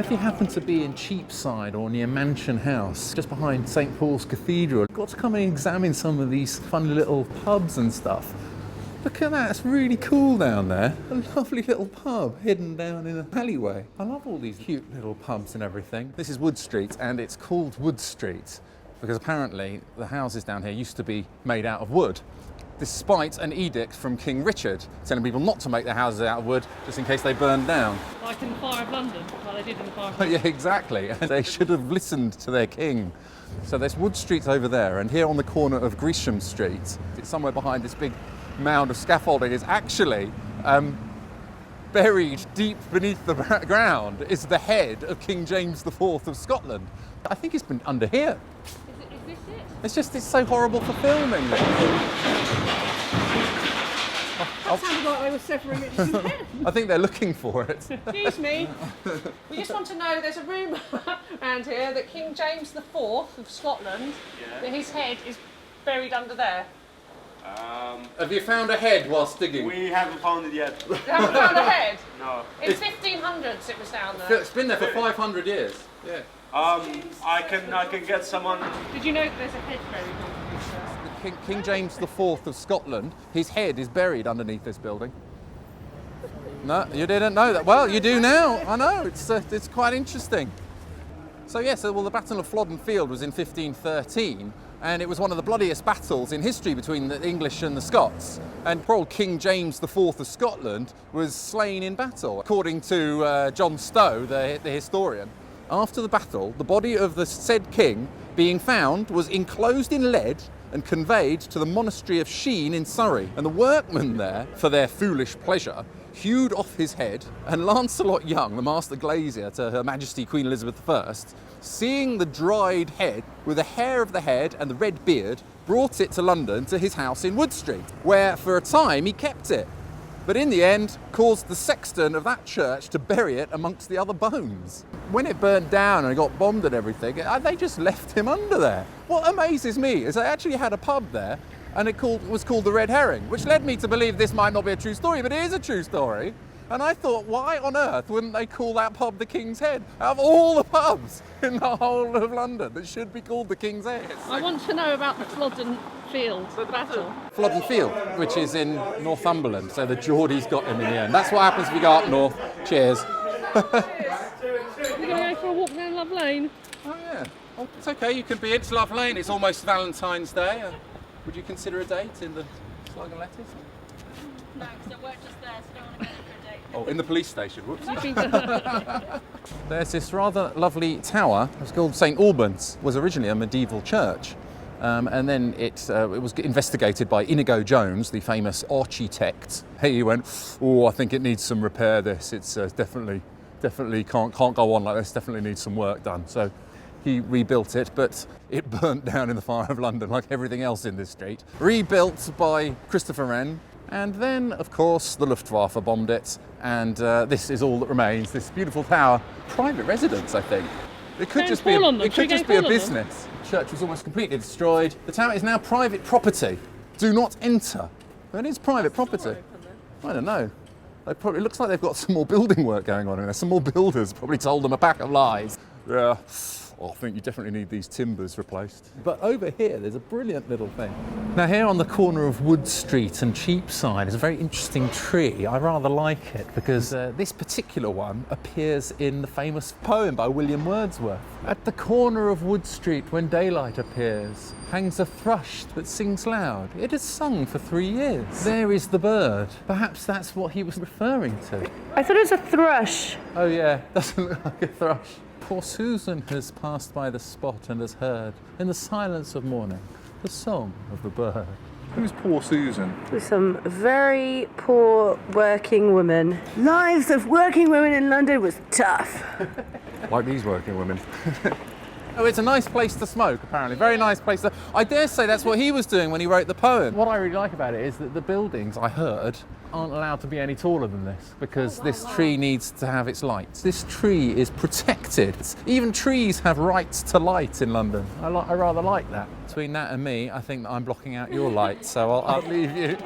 if you happen to be in Cheapside or near Mansion House, just behind St Paul's Cathedral, you've got to come and examine some of these fun little pubs and stuff. Look at that, it's really cool down there. A lovely little pub hidden down in an alleyway. I love all these cute little pubs and everything. This is Wood Street, and it's called Wood Street because apparently the houses down here used to be made out of wood, despite an edict from King Richard telling people not to make their houses out of wood just in case they burned down. Like in the Fire of London, like they did in the Fire of Yeah, London. exactly. They should have listened to their king. So there's Wood Street over there, and here on the corner of Gresham Street, it's somewhere behind this big mound of scaffolding, is actually buried deep beneath the ground is the head of King James IV of Scotland. I think it's been under here. Is this it? It's just, it's so horrible for filming. That sounded like they were severing it in head. I think they're looking for it. Excuse me. We just want to know, there's a rumour around here that King James IV of Scotland, that his head is buried under there. Have you found a head whilst digging? We haven't found it yet. You haven't found a head? No. In 1500s it was down there. It's been there for 500 years. Yeah. I can get someone. Did you know that there's a head buried underneath there? King James IV of Scotland, his head is buried underneath this building. No, you didn't know that. Well, you do now. I know, it's quite interesting. So yes, well, the Battle of Flodden Field was in 1513, and it was one of the bloodiest battles in history between the English and the Scots. And poor old King James IV of Scotland was slain in battle, according to John Stowe, the historian. After the battle, the body of the said king being found was enclosed in lead and conveyed to the monastery of Sheen in Surrey. And the workmen there, for their foolish pleasure, hewed off his head, and Lancelot Young, the master glazier to Her Majesty Queen Elizabeth I, seeing the dried head with the hair of the head and the red beard, brought it to London to his house in Wood Street, where for a time he kept it, but in the end caused the sexton of that church to bury it amongst the other bones. When it burnt down and it got bombed and everything, they just left him under there. What amazes me is they actually had a pub there, and it was called the Red Herring, which led me to believe this might not be a true story, but it is a true story. And I thought, why on earth wouldn't they call that pub the King's Head? Out of all the pubs in the whole of London that should be called the King's Head. I want to know about the Flodden Field battle. Flodden Field, which is in Northumberland, so the Geordies got him in the end. That's what happens if you go up north. Cheers. We're going to go for a walk down Love Lane. Oh yeah, well, it's okay, you can be it's Love Lane, it's almost Valentine's Day. Would you consider a date in the Slug and Letters? No, because I work just there, so I don't want to go for a date. Oh, in the police station, whoops. There's this rather lovely tower, it's called St Albans, was originally a medieval church. And then it was investigated by Inigo Jones, the famous architect. He went, oh, I think it needs some repair, this. It's definitely can't go on like this, definitely needs some work done. So he rebuilt it, but it burnt down in the Fire of London like everything else in this street. Rebuilt by Christopher Wren, and then, of course, the Luftwaffe bombed it, and this is all that remains, this beautiful tower. Private residence, I think. It could just be a business. The church was almost completely destroyed. The tower is now private property. Do not enter. It is private property. I don't know. It looks like they've got some more building work going on in there. Some more builders probably told them a pack of lies. Yeah. Oh, I think you definitely need these timbers replaced. But over here, there's a brilliant little thing. Now here on the corner of Wood Street and Cheapside is a very interesting tree. I rather like it because this particular one appears in the famous poem by William Wordsworth. At the corner of Wood Street, when daylight appears, hangs a thrush that sings loud. It has sung for 3 years. There is the bird. Perhaps that's what he was referring to. I thought it was a thrush. Oh yeah, doesn't look like a thrush. Poor Susan has passed by the spot and has heard, in the silence of morning, the song of the bird. Who's poor Susan? With some very poor working women. Lives of working women in London was tough. Like these working women. Oh, it's a nice place to smoke, apparently. Very nice place to... I dare say that's what he was doing when he wrote the poem. What I really like about it is that the buildings, I heard, aren't allowed to be any taller than this because this tree needs to have its light. This tree is protected. Even trees have rights to light in London. I rather like that. Between that and me, I think that I'm blocking out your light, so I'll leave you.